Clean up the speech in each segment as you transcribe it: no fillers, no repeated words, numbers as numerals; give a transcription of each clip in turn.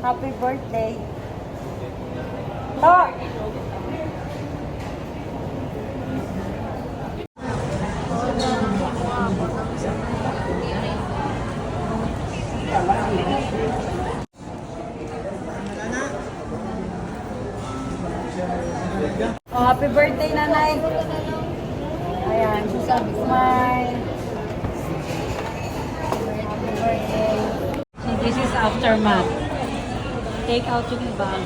Happy birthday. To! Oh, happy birthday, nanay. Ayan, smile. Happy birthday. So this is aftermath. Take out yung bag.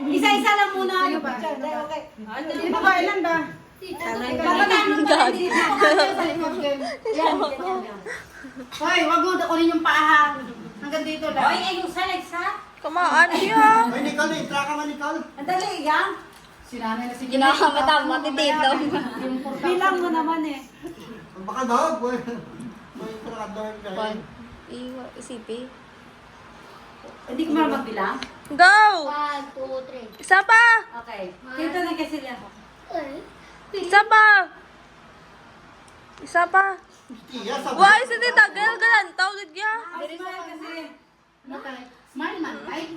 Isa-isa lang muna. Ano ba? Okay. Ano ba? Ilan ba? Hoy, wag mo dakunin yung paa. Hanggang dito lang. Hoy, ay yung salig sa? Kamaan niya. Ay, Nicole, itra ka man, Nicole. Ang dali, yang. Sinanay na si Ginakamatang matitito. Bilang mo naman eh. Baka daw, boy. May itra ka daw. Isipi. Hindi ko marunong magbilang. Go! 1, 2, 3. Isa pa! Okay. Dito na kasi lang. Isa pa! Isa pa! Iya, sabi. Why is it tagal ka lang? Tawag niya. Smile kasi. Smile man, ay.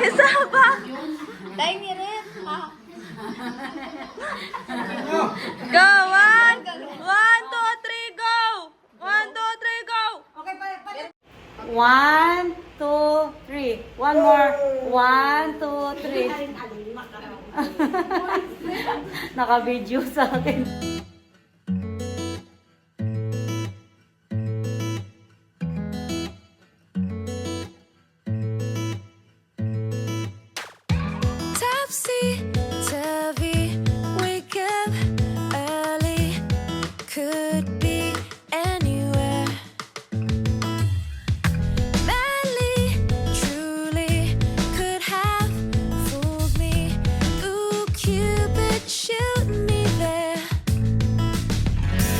Isa pa! Tayo ni Red. Go! One, two, three, go! 1, 2, 3, go! Okay, pa. 1, 2, 3. One more. 1, 2, 3. Naka-video sa akin. Topsy-turvy, wake up early, could be anywhere. Madly, truly, could have fooled me. Ooh, Cupid, shoot me there.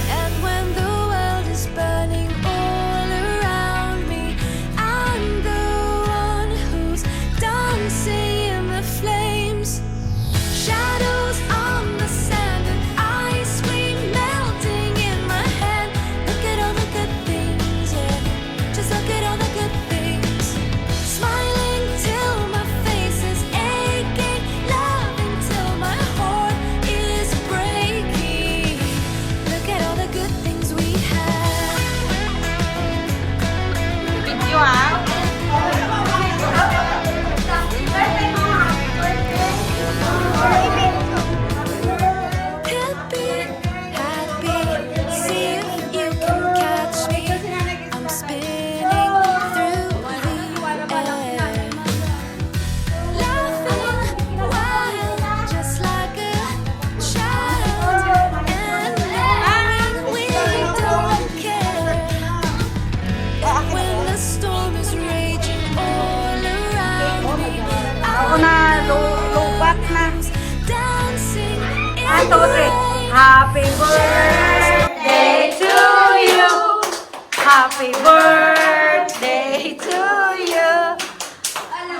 And when the world is burning all around me, I'm the one who's dancing in the flames. Shadows on the sand and ice cream melting in my hand. Look at all the good things, yeah. Just look at all the good things. Smiling till my face is aching, loving till my heart is breaking. Look at all the good things we have. Video ah. Could be happy, see if you can catch me. I'm spinning through the air, laughing wild, just like a child, and knowing we don't care. And when the storm is raging all around me, Ako na, lubat na. dancing in 1, 2, 3. the rain. Happy birthday to you. Happy birthday to you.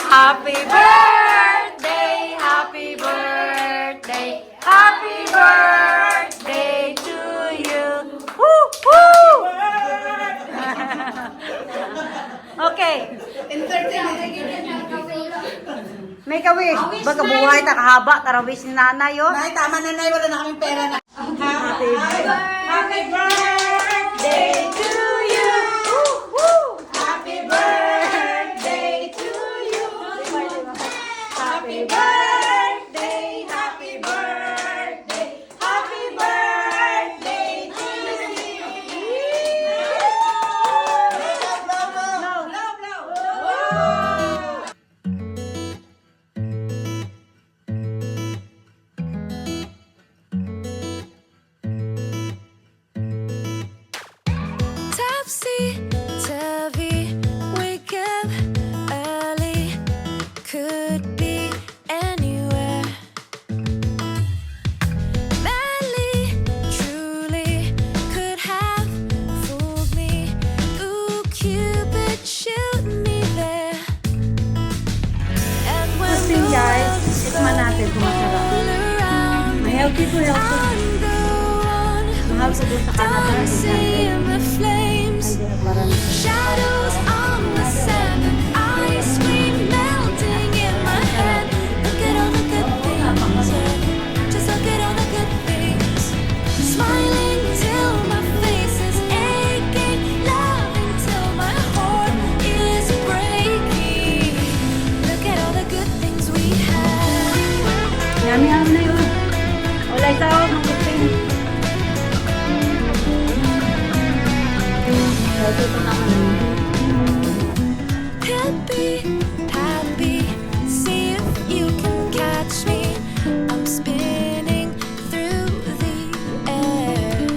Happy birthday, happy birthday, happy birthday to you. Woo, woo! Okay. May ka-wish. Baga buhay, takahaba, karawis ni nanay, oh. Nay, tama na, Nay. Wala na kaming pera na. Happy birthday to you. Woo, woo. Happy birthday to you. Happy birthday, happy birthday, happy birthday to you. Topsy-turvy, wake up early, could be anywhere. Madly, truly, could have fooled me. Ooh, Cupid, shoot me there. And when the Healthy to healthy. I'm the one Mahal ko doon sa Canada. dancing in the flames. Hindi, parang Shadows on the sand and ice cream melting in my hand. Look at all the good things, yeah. Just look at all the good things. Smiling till my face is aching, loving till my heart is breaking. Look at all the good things we have. yummy na yun. Wala isa ako ng guting. Healthy to naman. Happy, happy, see if you can catch me. I'm spinning through the air,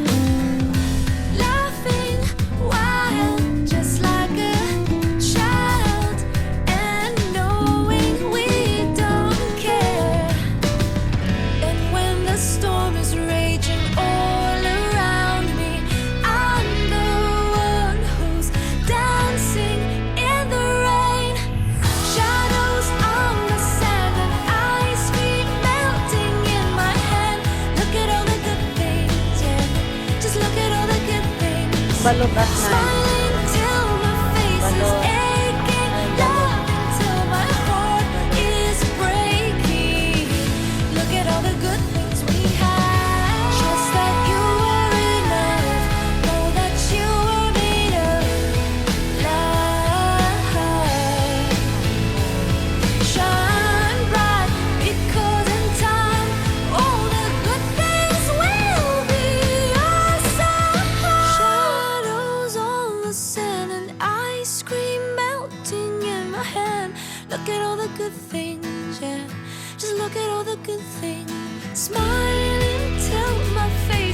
laughing wild, just like a child, and knowing we don't care. And when the storm is raging all around me, I'm the one who's dancing in the rain. Shadows on the sand and ice cream melting in my hand. Look at all the good things, yeah. Just look at all the good things. Balot at night. Smiling till my face is Balot. aching, loving till my heart is breaking. Look at all the good things we have. Just that you are enough. Know that you are made of love. Shine bright because in time all the good things will be awesome. Shadows on the sand and ice cream melting in my hand. Look at all the good things, yeah. Just look at all the good things. Smiling till my face